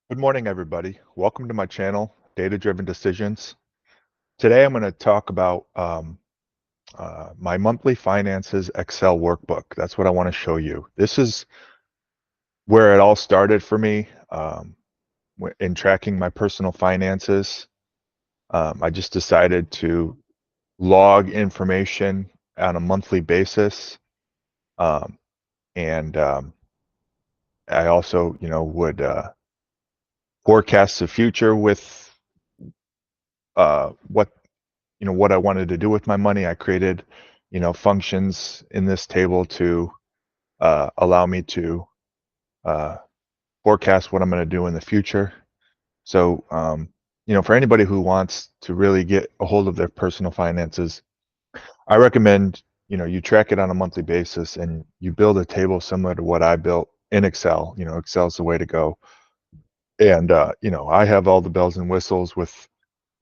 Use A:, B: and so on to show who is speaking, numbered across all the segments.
A: Good morning, everybody. Welcome to my channel, Data-Driven Decisions. Today, I'm going to talk about my Monthly Finances Excel Workbook. That's what I want to show you. This is where it all started for me in tracking my personal finances. I just decided to log information on a monthly basis, um, and I also, would forecast the future with what what I wanted to do with my money. I created, functions in this table to allow me to uh, forecast what I'm going to do in the future. So, for anybody who wants to really get a hold of their personal finances, I recommend, you track it on a monthly basis and you build a table similar to what I built in Excel. Excel's the way to go. And, I have all the bells and whistles with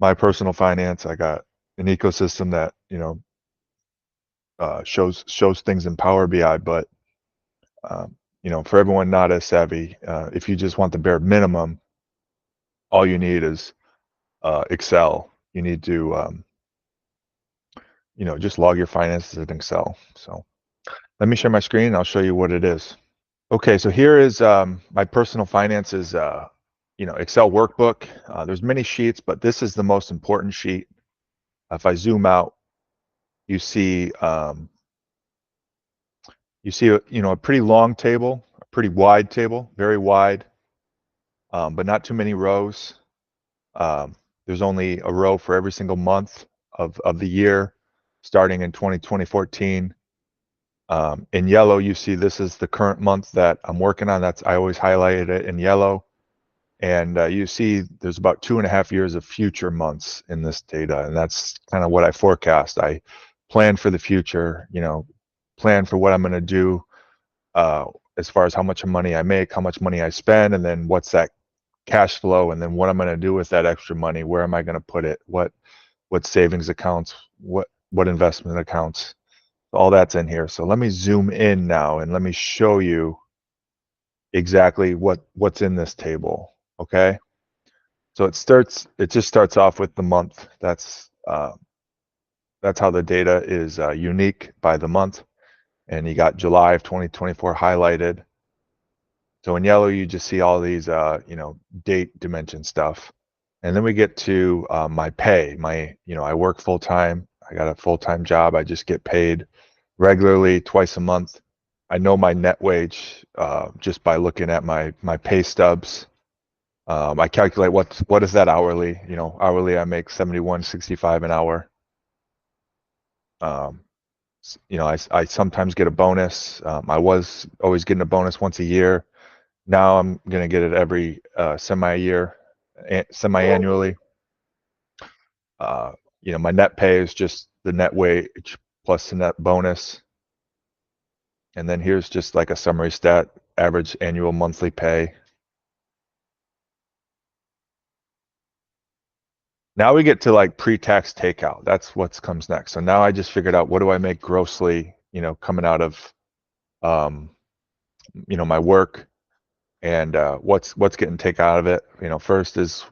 A: my personal finance. I got an ecosystem that, shows things in Power BI, but for everyone not as savvy, if you just want the bare minimum, all you need is Excel. You need to just log your finances in Excel. So let me share my screen and I'll show you what it is. Okay, so here is my personal finances Excel workbook. There's many sheets, but this is the most important sheet. If I zoom out, you see a pretty long table, a pretty wide table, very wide, but not too many rows. There's only a row for every single month of the year, starting in 2014. In yellow, you see this is the current month that I'm working on. I always highlighted it in yellow. And you see there's about 2.5 years of future months in this data. And that's kind of what I forecast. I plan for the future, plan for what I'm going to do uh, as far as how much money I make, how much money I spend, and then what's that cash flow, and then what I'm going to do with that extra money. Where am I going to put it? What savings accounts? What investment accounts? All that's in here. So let me zoom in now and let me show you exactly what's in this table. Okay. So it just starts off with the month. That's how the data is unique by the month. And you got July of 2024 highlighted. So in yellow, you just see all these, date dimension stuff. And then we get to my pay. I work full time. I got a full-time job. I just get paid regularly twice a month. I know my net wage just by looking at my pay stubs. I calculate what is that hourly. Hourly I make $71.65 an hour. Um, I sometimes get a bonus. I was always getting a bonus once a year. Now I'm gonna get it every semi-annually. Uh, my net pay is just the net wage plus the net bonus. And then here's just like a summary stat, average annual monthly pay. Now we get to like pre-tax takeout. That's what comes next. So now I just figured out what do I make grossly, coming out of, my work, and what's getting taken out of it. First is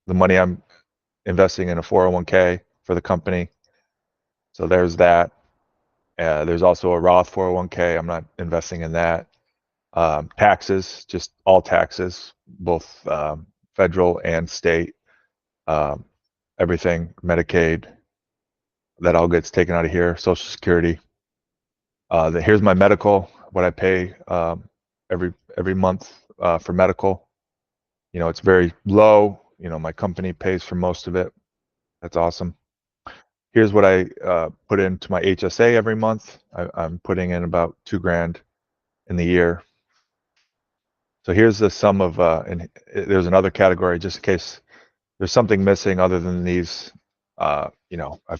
A: the money I'm investing in a 401k for the company. So there's that. There's also a Roth 401k. I'm not investing in that. Taxes, just all taxes, both federal and state. Um, Everything, Medicaid, that all gets taken out of here. Social Security. Here's my medical, what I pay every month for medical. It's very low. My company pays for most of it. That's awesome. Here's what I put into my HSA every month. I'm putting in about $2,000 in the year. So here's the sum of, and there's another category just in case there's something missing other than these. I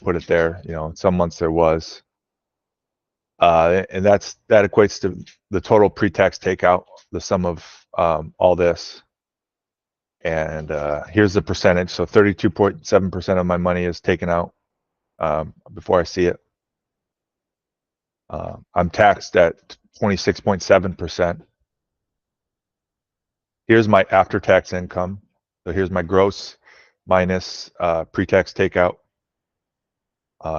A: put it there. Some months there was, and that equates to the total pre-tax takeout, the sum of all this. And here's the percentage. So 32.7% of my money is taken out before I see it. I'm taxed at 26.7%. Here's my after-tax income. So here's my gross minus pre-tax takeout.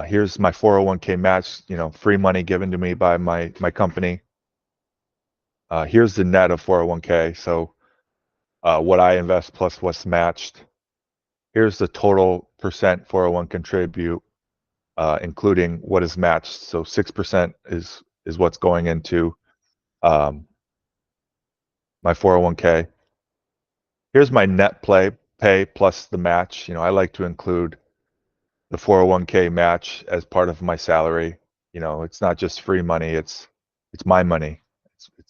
A: Here's my 401k match, free money given to me by my company. Here's the net of 401k. So what I invest plus what's matched. Here's the total percent 401 contribute, including what is matched. So 6% is what's going into my 401k. Here's my net pay plus the match. I like to include the 401k match as part of my salary. It's not just free money. It's my money.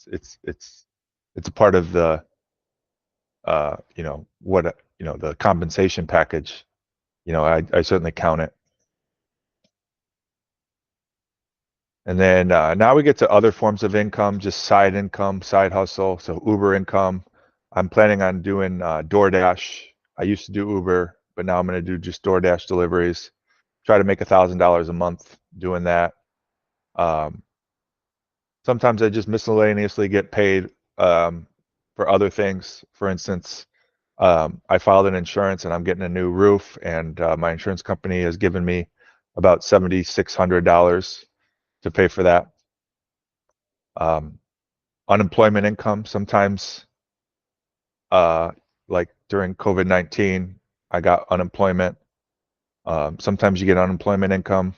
A: It's a part of the the compensation package. I certainly count it. And then now we get to other forms of income, just side income, side hustle. So Uber income. I'm planning on doing DoorDash. I used to do Uber, but now I'm going to do just DoorDash deliveries. Try to make $1,000 a month doing that. Sometimes I just miscellaneously get paid for other things. For instance, I filed an insurance and I'm getting a new roof, and my insurance company has given me about $7,600 to pay for that. Unemployment income. Sometimes, like during COVID-19, I got unemployment. Sometimes you get unemployment income.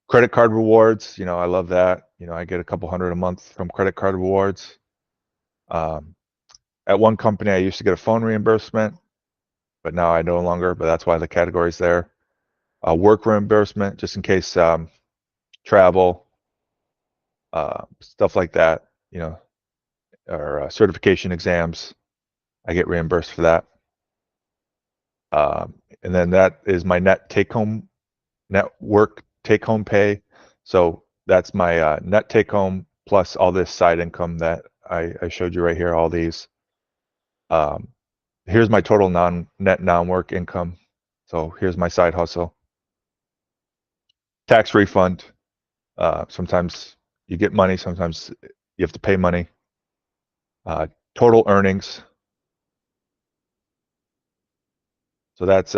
A: Credit card rewards. I love that. I get a couple hundred a month from credit card rewards. At one company, I used to get a phone reimbursement, but now I no longer. But that's why the category's there. Work reimbursement, just in case travel, stuff like that. Or certification exams. I get reimbursed for that. And then that is my net work take-home pay. So that's my net take-home plus all this side income that I showed you right here, all these. Here's my total net non-work income. So here's my side hustle. Tax refund. Sometimes you get money, sometimes you have to pay money. Total earnings. So that's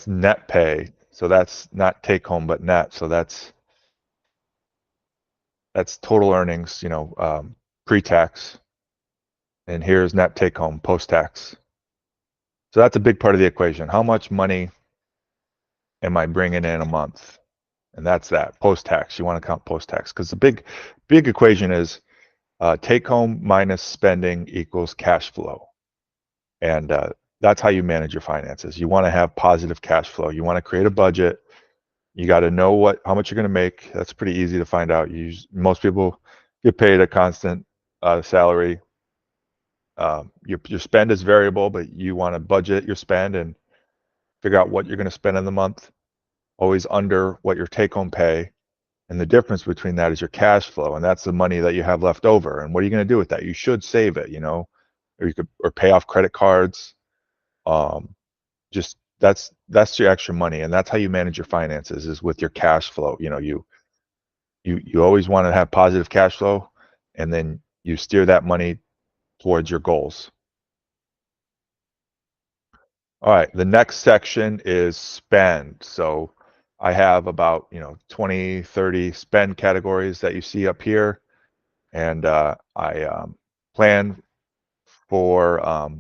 A: net pay. So that's not take home, but net. So that's total earnings, pre-tax. And here's net take home, post-tax. So that's a big part of the equation. How much money am I bringing in a month? And that's that, post-tax. You want to count post-tax because the big equation is take home minus spending equals cash flow. And that's how you manage your finances. You want to have positive cash flow. You want to create a budget. You got to know how much you're going to make. That's pretty easy to find out. Most people get paid a constant salary. Your spend is variable, but you want to budget your spend and figure out what you're going to spend in the month. Always under what your take-home pay, and the difference between that is your cash flow, and that's the money that you have left over. And what are you going to do with that? You should save it, or you could pay off credit cards. Just that's your extra money, and that's how you manage your finances is with your cash flow. You always want to have positive cash flow, and then you steer that money towards your goals. All right, the next section is spend. So I have about 20, 30 spend categories that you see up here, and I plan for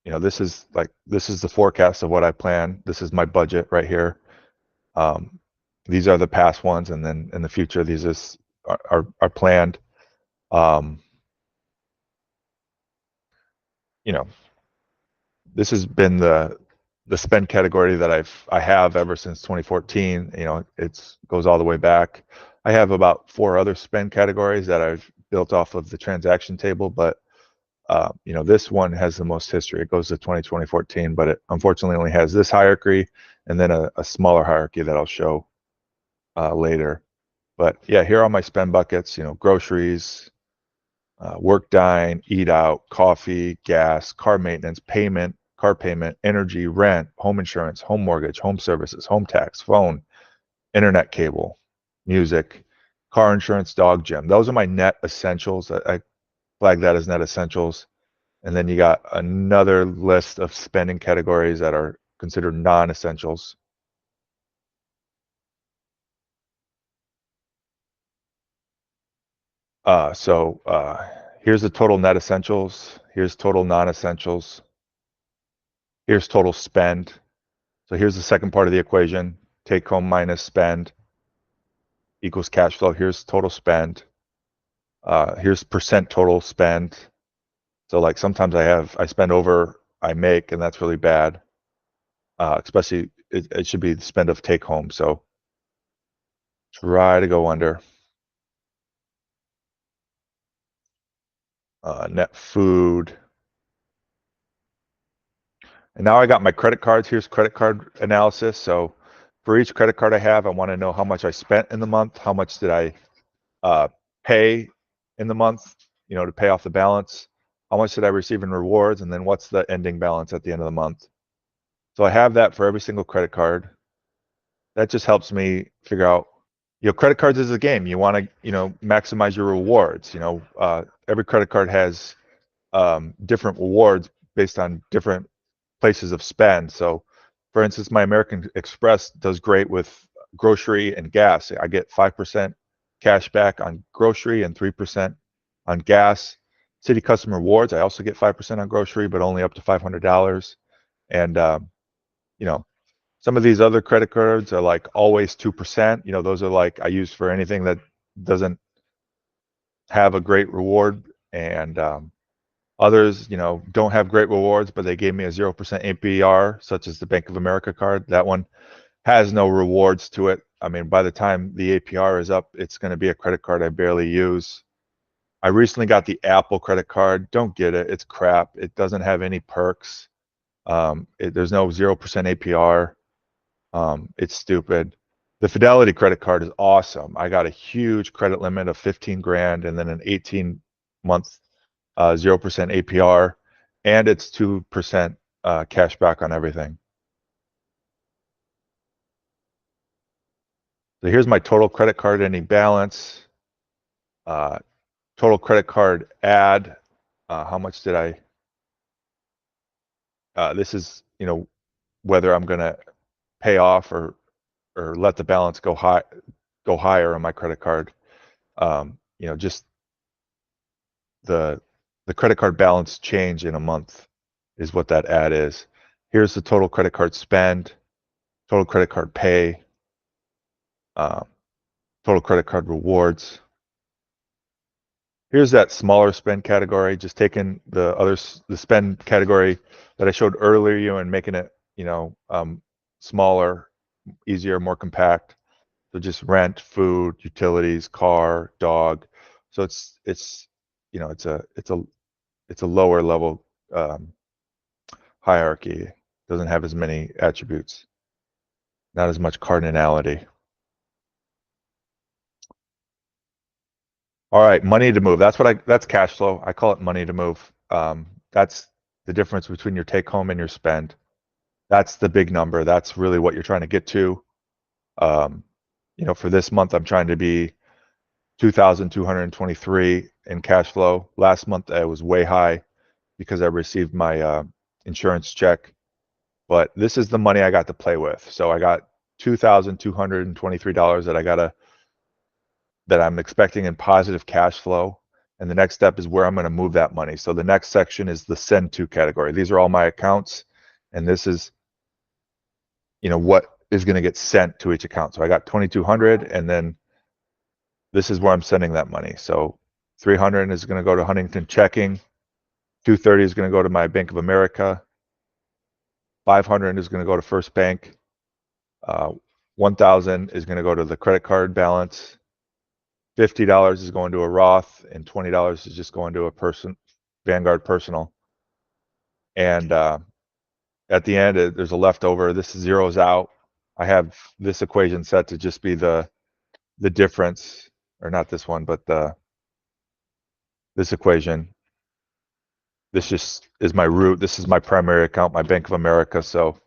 A: this is the forecast of what I plan. This is my budget right here. These are the past ones, and then in the future these are planned. This has been the spend category that I have ever since 2014. It goes all the way back. I have about 4 other spend categories that I've built off of the transaction table, but this one has the most history. It goes to 2014, but it unfortunately only has this hierarchy and then a smaller hierarchy that I'll show later. But yeah, here are my spend buckets. Groceries, work, dine, eat out, coffee, gas, car maintenance, payment, car payment, energy, rent, home insurance, home mortgage, home services, home tax, phone, internet cable, music, car insurance, dog gym. Those are my net essentials. I flag that as net essentials. And then you got another list of spending categories that are considered non-essentials. Here's the total net essentials. Here's total non-essentials. Here's total spend. So here's the second part of the equation. Take home minus spend equals cash flow. Here's total spend. Here's percent total spend. So like sometimes I spend over I make, and that's really bad. Especially it should be the spend of take home. So try to go under. Net food. And now I got my credit cards. Here's credit card analysis. So for each credit card I have, I want to know how much I spent in the month, how much did I pay in the month, to pay off the balance, how much did I receive in rewards, and then what's the ending balance at the end of the month. So I have that for every single credit card. That just helps me figure out, credit cards is a game. You want to, maximize your rewards. Every credit card has different rewards based on different places of spend. So, for instance, my American Express does great with grocery and gas. I get 5% cash back on grocery and 3% on gas. City Customer Rewards, I also get 5% on grocery, but only up to $500. And some of these other credit cards are like always 2%. Those are like I use for anything that doesn't have a great reward. And others, don't have great rewards, but they gave me a 0% APR, such as the Bank of America card. That one has no rewards to it. I mean, by the time the APR is up, it's going to be a credit card I barely use. I recently got the Apple credit card. Don't get it. It's crap. It doesn't have any perks. There's no 0% APR. It's stupid. The Fidelity credit card is awesome. I got a huge credit limit of 15 grand and then an 18-month 0% APR, and it's 2% cash back on everything. So here's my total credit card ending balance, total credit card add. How much did I? This is whether I'm going to pay off or let the balance go higher on my credit card. Just the credit card balance change in a month is what that add is. Here's the total credit card spend, total credit card pay, total credit card rewards. Here's that smaller spend category, just taking the spend category that I showed earlier and making it, smaller, easier, more compact. So just rent, food, utilities, car, dog. So it's a lower level hierarchy. Doesn't have as many attributes, not as much cardinality. All right, money to move. That's cash flow. I call it money to move. That's the difference between your take home and your spend. That's the big number. That's really what you're trying to get to. For this month, I'm trying to be 2,223 in cash flow. Last month, I was way high because I received my insurance check. But this is the money I got to play with. So I got $2,223 that I'm expecting in positive cash flow. And the next step is where I'm going to move that money. So the next section is the send to category. These are all my accounts. And this is, what is going to get sent to each account. So I got 2,200, and then this is where I'm sending that money. So 300 is going to go to Huntington checking. 230 is going to go to my Bank of America. 500 is going to go to First Bank. 1,000 is going to go to the credit card balance. $50 is going to a Roth, and $20 is just going to a Vanguard personal. And at the end, there's a leftover. This zeroes out. I have this equation set to just be the difference, or not this one, but this equation. this just is my root. This is my primary account, my Bank of America. So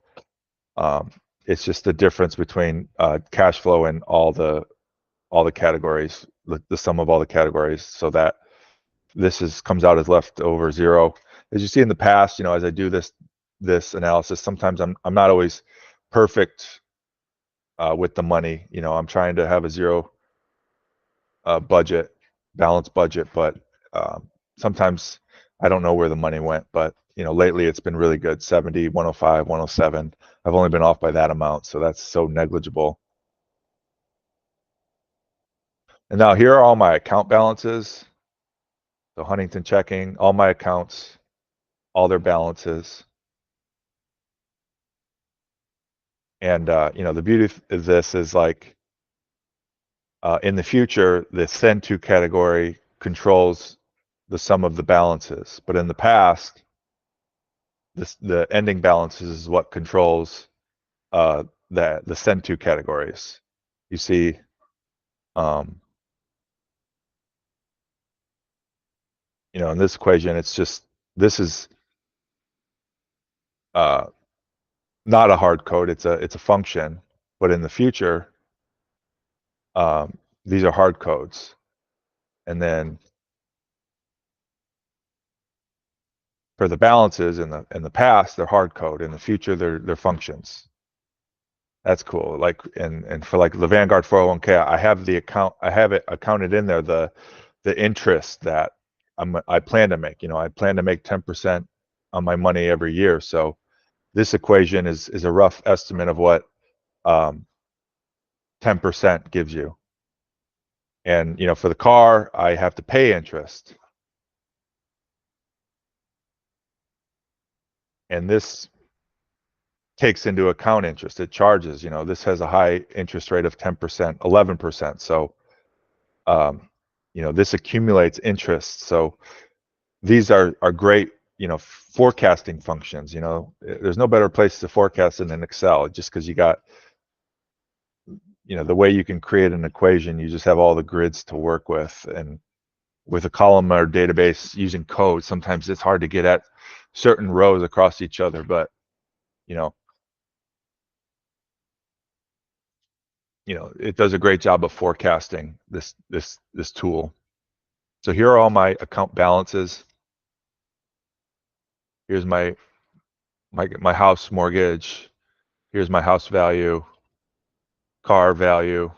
A: it's just the difference between cash flow and all the categories, the sum of all the categories, so that this comes out as leftover zero. As you see in the past, as I do this analysis, sometimes I'm not always perfect with the money. I'm trying to have a zero balanced budget, but sometimes I don't know where the money went. But lately it's been really good. 70, 105, 107. I've only been off by that amount, so that's so negligible. And now here are all my account balances. So Huntington checking, all my accounts, all their balances. And the beauty of this is, like, in the future, the send to category controls the sum of the balances. But in the past, the ending balances is what controls the send to categories. You see, in this equation, it's just, this is not a hard code. It's a function. But in the future, these are hard codes. And then for the balances in the past, they're hard code. In the future, they're functions. That's cool. Like, and for like the Vanguard 401k, I have it accounted in there, the interest that I plan to make. I plan to make 10% on my money every year. So this equation is a rough estimate of what 10% gives you. And for the car, I have to pay interest. And this takes into account interest. It charges, this has a high interest rate of 10%, 11%. So, this accumulates interest. So these are great, forecasting functions. There's no better place to forecast than in Excel, just because you got, the way you can create an equation, you just have all the grids to work with. And with a columnar database using code, sometimes it's hard to get at certain rows across each other, but it does a great job of forecasting, this tool. So here are all my account balances. Here's my house mortgage. Here's my house value, car value,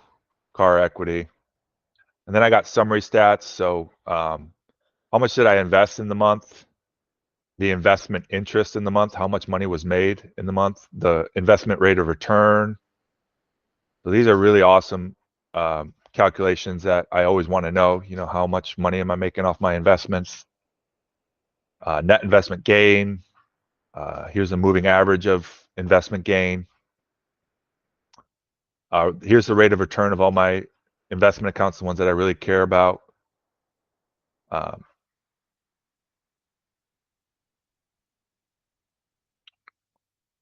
A: car equity. And then I got summary stats. So how much did I invest in the month? The investment interest in the month, how much money was made in the month, the investment rate of return. So these are really awesome calculations that I always want to know. How much money am I making off my investments? Net investment gain. Here's a moving average of investment gain. Here's the rate of return of all my investment accounts, the ones that I really care about.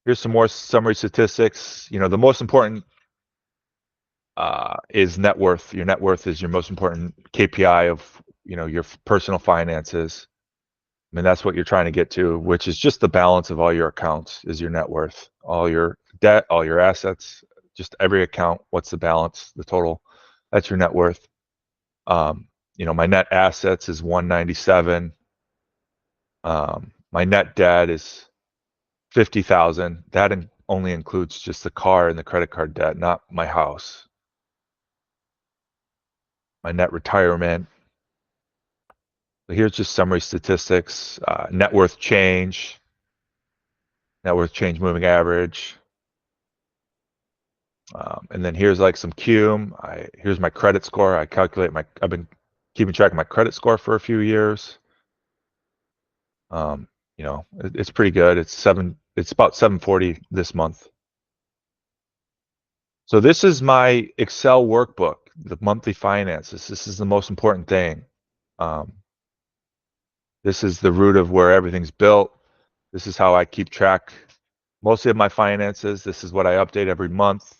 A: Here's some more summary statistics. The most important is net worth. Your net worth is your most important KPI of your personal finances. I mean, that's what you're trying to get to, which is just the balance of all your accounts is your net worth. All your debt, all your assets, just every account, what's the balance, the total, that's your net worth. My net assets is 197. My net debt is 50,000. That only includes just the car and the credit card debt, not my house. My net retirement. So here's just summary statistics. Net worth change moving average. And then here's like some QM. Here's my credit score. I've been keeping track of my credit score for a few years. It's pretty good. It's about 740 this month. So this is my Excel workbook, the monthly finances. This is the most important thing. This is the root of where everything's built. This is how I keep track mostly of my finances. This is what I update every month.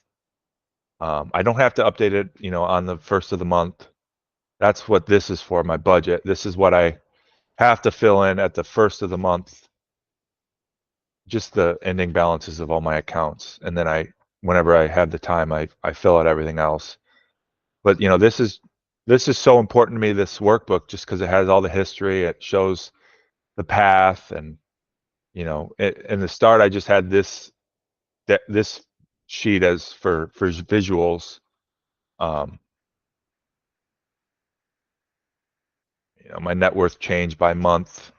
A: I don't have to update it, on the first of the month. That's what this is for, my budget. This is what I have to fill in at the first of the month just the ending balances of all my accounts, and then whenever I have the time, I fill out everything else. But this is so important to me, this workbook, just because it has all the history. It shows the path, and in the start, I just had this sheet as for visuals. Um, my net worth changed by month.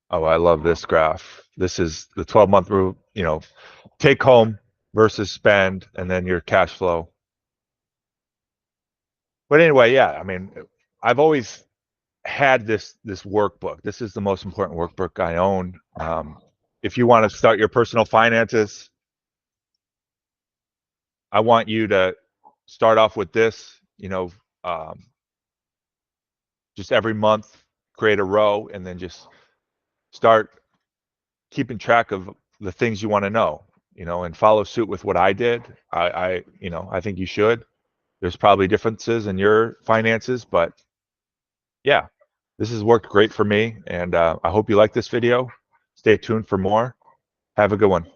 A: Oh, I love this graph. This is the 12-month rule, take home versus spend, and then your cash flow. But anyway, yeah, I mean, I've always had this workbook. This is the most important workbook I own. If you want to start your personal finances, I want you to start off with this, just every month, create a row, and then just start keeping track of the things you want to know, and follow suit with what I did. I think you should. There's probably differences in your finances, but yeah, this has worked great for me, and I hope you like this video. Stay tuned for more. Have a good one.